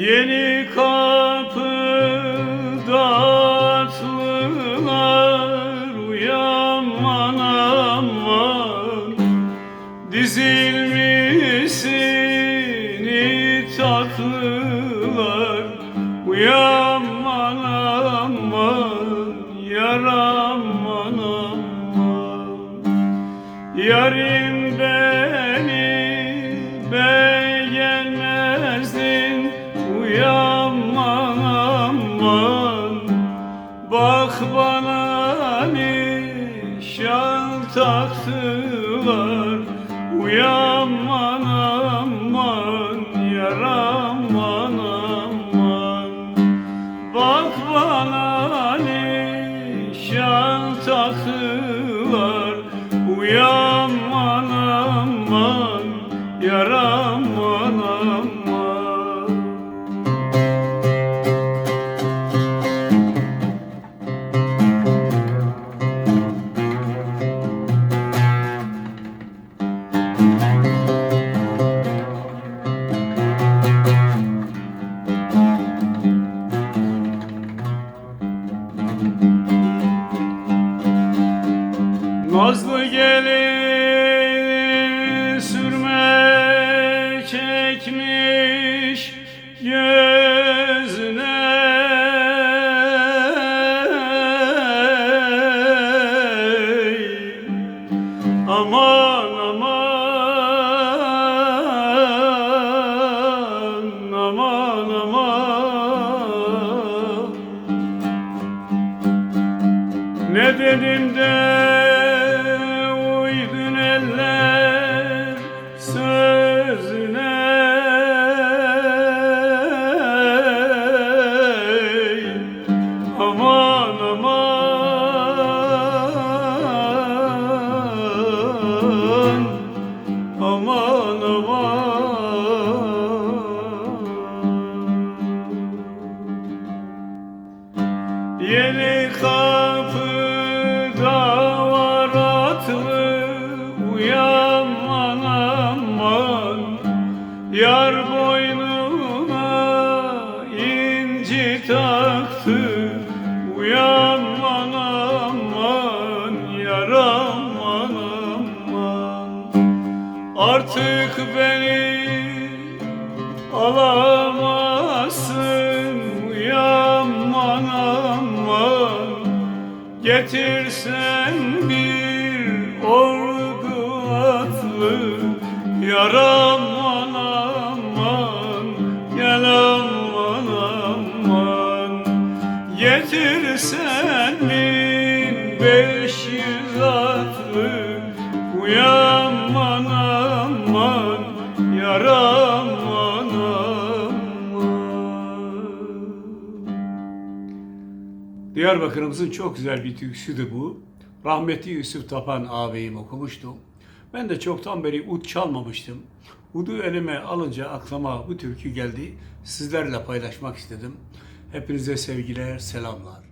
Yeni kapıda atlılar, uyanman aman. Dizilmişsini tatlılar, uyanman aman. Yar aman aman. Yarim beni beğenmezdin, uyanman aman. Bak bana nişan taktılar, uyanman aman. Yar aman aman. Bak bana nişan taktılar, uyanman aman. Yar aman aman. Nazlı gelin sürme çekmiş gözüne, aman aman, aman aman. Ne dedim de uydun eller sözüne, aman aman, aman aman. Yeni kapıda var atlı, uyanman aman. Yar boynuna inci taktı, uyanman aman. Yar aman aman. Artık beni alamazsın, uyanman aman. Getirsen bir ordu atlı, yar aman aman. Gel aman aman. Getirsen 1500 atlı, uyanman aman. Yar aman aman. Diyarbakır'ımızın çok güzel bir türküsüdür bu. Rahmetli Yusuf Tapan ağabeyim okumuştu. Ben de çoktan beri ud çalmamıştım. Udu elime alınca aklıma bu türkü geldi. Sizlerle paylaşmak istedim. Hepinize sevgiler, selamlar.